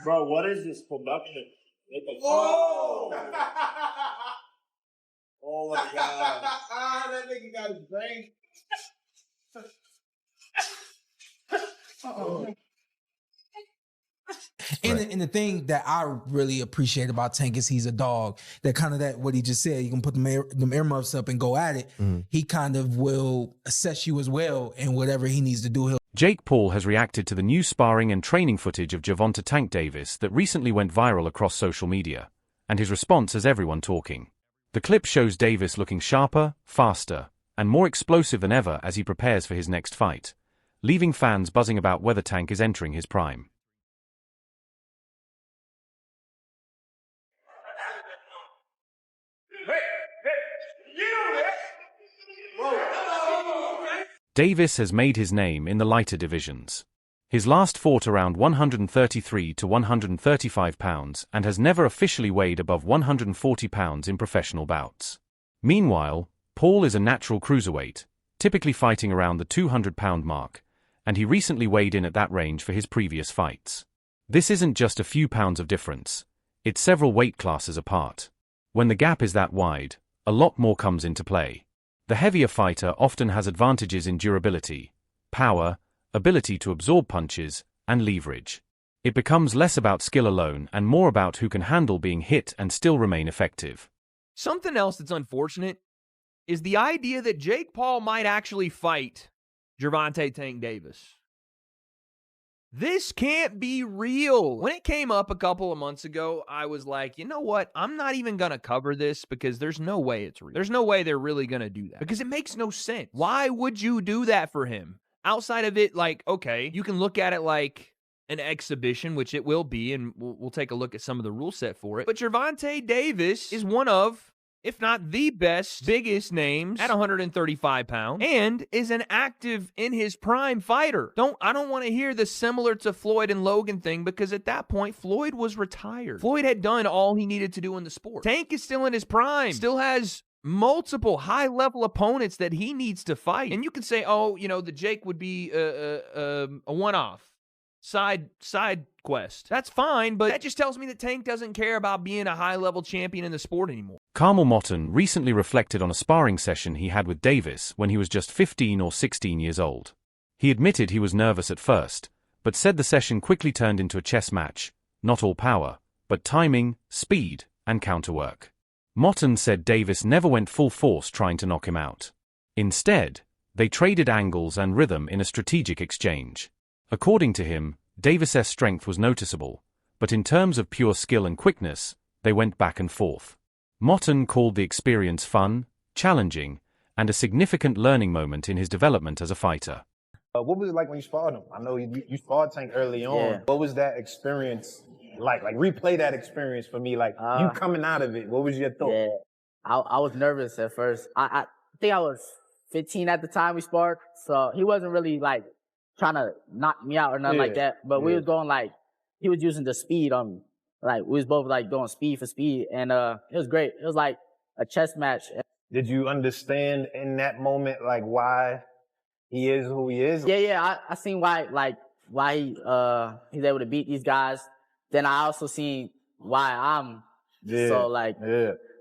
Bro, what is this production? Whoa! Oh my god. That nigga got his brain. And the thing that I really appreciate about Tank is he's a dog. That kind of that what he just said. You can put them earmuffs up and go at it. He kind of will assess you as well, and whatever he needs to do, Jake Paul has reacted to the new sparring and training footage of Gervonta Tank Davis that recently went viral across social media, and his response has everyone talking. The clip shows Davis looking sharper, faster, and more explosive than ever as he prepares for his next fight, leaving fans buzzing about whether Tank is entering his prime. Davis has made his name in the lighter divisions. His last fought around 133 to 135 pounds and has never officially weighed above 140 pounds in professional bouts. Meanwhile, Paul is a natural cruiserweight, typically fighting around the 200-pound mark, and he recently weighed in at that range for his previous fights. This isn't just a few pounds of difference, it's several weight classes apart. When the gap is that wide, a lot more comes into play. The heavier fighter often has advantages in durability, power, ability to absorb punches, and leverage. It becomes less about skill alone and more about who can handle being hit and still remain effective. Something else that's unfortunate is the idea that Jake Paul might actually fight Gervonta Tank Davis. This can't be real. When it came up a couple of months ago, I was like, you know what? I'm not even going to cover this because there's no way it's real. There's no way they're really going to do that because it makes no sense. Why would you do that for him? Outside of it, like, okay, you can look at it like an exhibition, which it will be, and we'll take a look at some of the rule set for it. But Gervonta Davis is one of, if not the best, biggest names at 135 pounds and is an active in his prime fighter. I don't want to hear the similar to Floyd and Logan thing because at that point, Floyd was retired. Floyd had done all he needed to do in the sport. Tank is still in his prime, still has multiple high-level opponents that he needs to fight. And you can say, oh, you know, the Jake would be a one-off. Side quest. That's fine, but that just tells me that Tank doesn't care about being a high-level champion in the sport anymore. Carmel Motton recently reflected on a sparring session he had with Davis when he was just 15 or 16 years old. He admitted he was nervous at first, but said the session quickly turned into a chess match, not all power, but timing, speed, and counterwork. Motton said Davis never went full force trying to knock him out. Instead, they traded angles and rhythm in a strategic exchange. According to him, Davis's strength was noticeable, but in terms of pure skill and quickness, they went back and forth. Motton called the experience fun, challenging, and a significant learning moment in his development as a fighter. What was it like when you sparred him? I know you sparred Tank early on. Yeah. What was that experience like? Like, replay that experience for me. Like, you coming out of it, what was your thought? Yeah, I was nervous at first. I think I was 15 at the time we sparred, so he wasn't really, like, trying to knock me out or nothing like that. But we was going, like, he was using the speed on me. Like, we was both, like, going speed for speed. And it was great. It was like a chess match. Did you understand in that moment, like, why he is who he is? Yeah. I seen why he's able to beat these guys. Then I also seen why I'm so, like,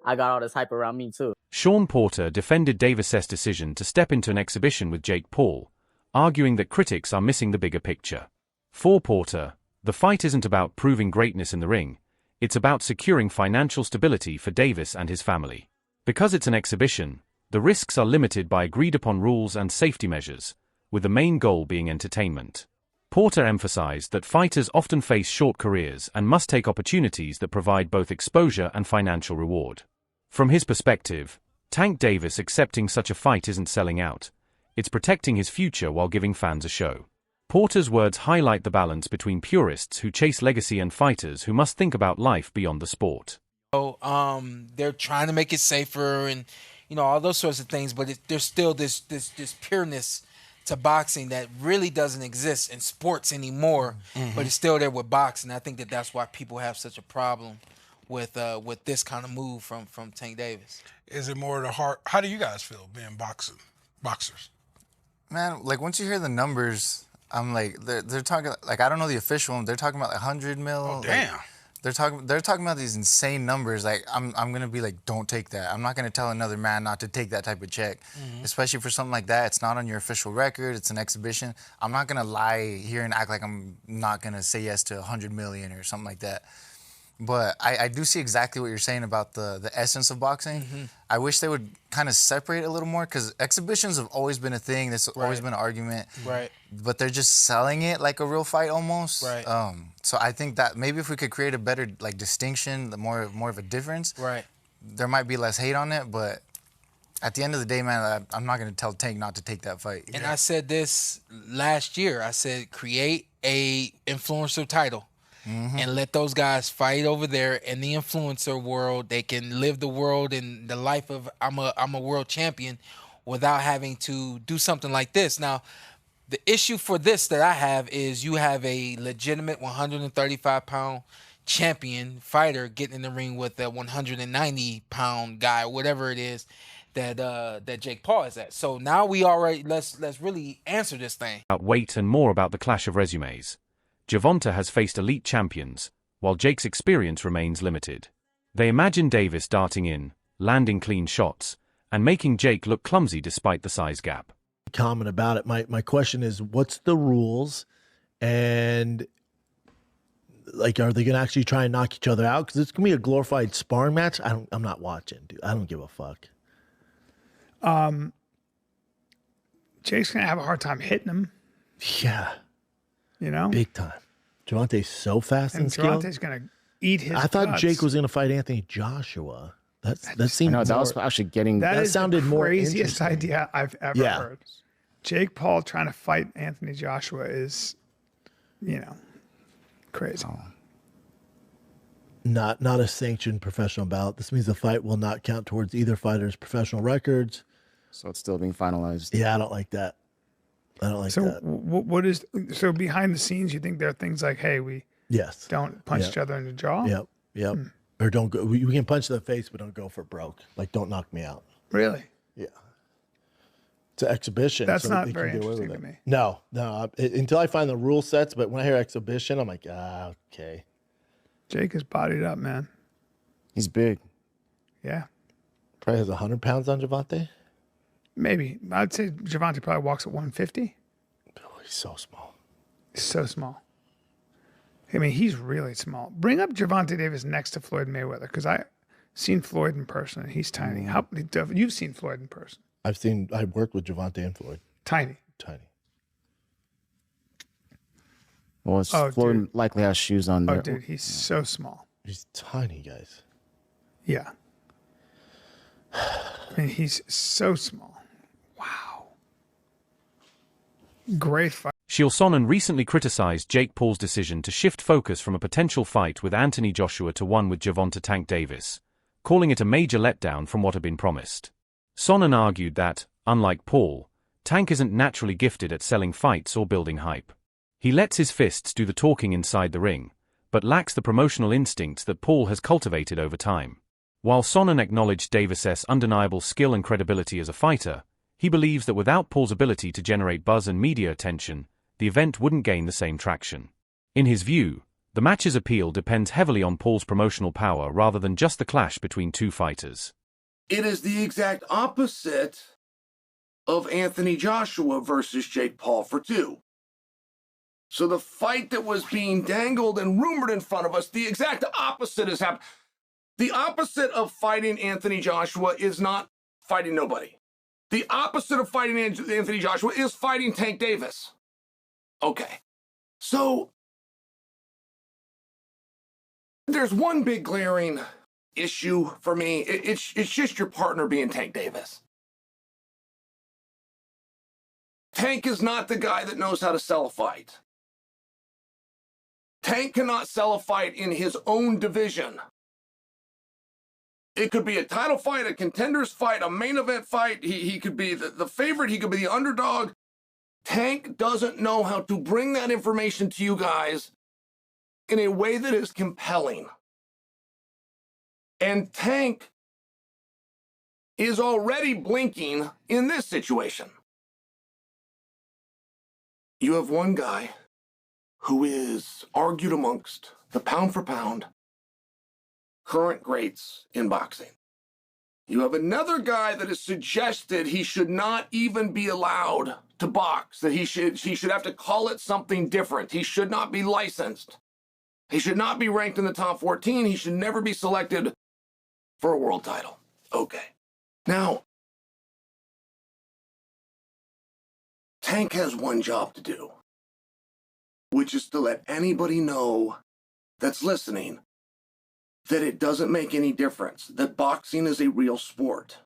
I got all this hype around me, too. Sean Porter defended Davis's decision to step into an exhibition with Jake Paul, arguing that critics are missing the bigger picture. For Porter, the fight isn't about proving greatness in the ring, it's about securing financial stability for Davis and his family. Because it's an exhibition, the risks are limited by agreed-upon rules and safety measures, with the main goal being entertainment. Porter emphasized that fighters often face short careers and must take opportunities that provide both exposure and financial reward. From his perspective, Tank Davis accepting such a fight isn't selling out. It's protecting his future while giving fans a show. Porter's words highlight the balance between purists who chase legacy and fighters who must think about life beyond the sport. They're trying to make it safer and, you know, all those sorts of things, but there's still this pureness to boxing that really doesn't exist in sports anymore, but it's still there with boxing. I think that's why people have such a problem with this kind of move from Tank Davis. Is it more the heart? How do you guys feel being boxers? Man, like once you hear the numbers, I'm like, they're talking like I don't know the official one. They're talking about like 100 mil. Oh damn. Like, they're talking about these insane numbers. Like I'm gonna be like, don't take that. I'm not gonna tell another man not to take that type of check, especially for something like that. It's not on your official record. It's an exhibition. I'm not gonna lie here and act like I'm not gonna say yes to 100 million or something like that. But I do see exactly what you're saying about the essence of boxing. I wish they would kind of separate a little more because exhibitions have always been a thing. There's always been an argument. Right. But they're just selling it like a real fight almost. Right. So I think that maybe if we could create a better like distinction, more of a difference, Right. there might be less hate on it. But at the end of the day, man, I'm not going to tell Tank not to take that fight. And I said this last year. I said create a influencer title. And let those guys fight over there in the influencer world. They can live the world and the life of I'm a world champion without having to do something like this. Now, the issue for this that I have is you have a legitimate 135-pound champion fighter getting in the ring with a 190-pound guy, whatever it is that Jake Paul is at. So now we already let's really answer this thing. About weight and more about the clash of resumes. Gervonta has faced elite champions, while Jake's experience remains limited. They imagine Davis darting in, landing clean shots, and making Jake look clumsy despite the size gap. Comment about it. My question is, what's the rules? And like, are they going to actually try and knock each other out? Because it's going to be a glorified sparring match. I'm not watching, dude. I don't give a fuck. Jake's going to have a hard time hitting him. Yeah. You know? Big time. Gervonta's so fast and skilled. Gervonta's going to eat his I thought guts. Jake was going to fight Anthony Joshua. That seemed that was actually getting. That sounded more craziest interesting. idea I've ever heard. Jake Paul trying to fight Anthony Joshua is, crazy. Not a sanctioned professional bout. This means the fight will not count towards either fighter's professional records. So it's still being finalized. Yeah, I don't like that. I don't like that. What is so behind the scenes? You think there are things like, hey, we don't punch each other in the jaw. Yep. Or don't go. We can punch in the face, but don't go for broke. Like, don't knock me out. Really? Yeah. It's an exhibition. That's so not they very can get away interesting with to it. me. No. Until I find the rule sets, but when I hear exhibition, I'm like, okay. Jake is bodied up, man. He's big. Yeah. Probably has 100 pounds on Gervonta. Maybe. I'd say Gervonta probably walks at 150. Oh, he's so small. He's so small. I mean, he's really small. Bring up Gervonta Davis next to Floyd Mayweather because I've seen Floyd in person and he's tiny. You've seen Floyd in person. I've worked with Gervonta and Floyd. Tiny. Well, Floyd likely has shoes on there. Oh, dude, he's so small. He's tiny, guys. Yeah. I mean, he's so small. Wow. Great fight. Chael Sonnen recently criticized Jake Paul's decision to shift focus from a potential fight with Anthony Joshua to one with Gervonta Tank Davis, calling it a major letdown from what had been promised. Sonnen argued that, unlike Paul, Tank isn't naturally gifted at selling fights or building hype. He lets his fists do the talking inside the ring, but lacks the promotional instincts that Paul has cultivated over time. While Sonnen acknowledged Davis's undeniable skill and credibility as a fighter, he believes that without Paul's ability to generate buzz and media attention, the event wouldn't gain the same traction. In his view, the match's appeal depends heavily on Paul's promotional power rather than just the clash between two fighters. It is the exact opposite of Anthony Joshua versus Jake Paul for 2. So the fight that was being dangled and rumored in front of us, the exact opposite has happened. The opposite of fighting Anthony Joshua is not fighting nobody. The opposite of fighting Anthony Joshua is fighting Tank Davis. Okay. So there's one big glaring issue for me. It's just your partner being Tank Davis. Tank is not the guy that knows how to sell a fight. Tank cannot sell a fight in his own division. It could be a title fight, a contenders fight, a main event fight. He could be the favorite. He could be the underdog. Tank doesn't know how to bring that information to you guys in a way that is compelling. And Tank is already blinking in this situation. You have one guy who is argued amongst the pound for pound current greats in boxing. You have another guy that has suggested he should not even be allowed to box, that he should have to call it something different. He should not be licensed. He should not be ranked in the top 14. He should never be selected for a world title. Okay. Now, Tank has one job to do, which is to let anybody know that's listening that it doesn't make any difference, that boxing is a real sport.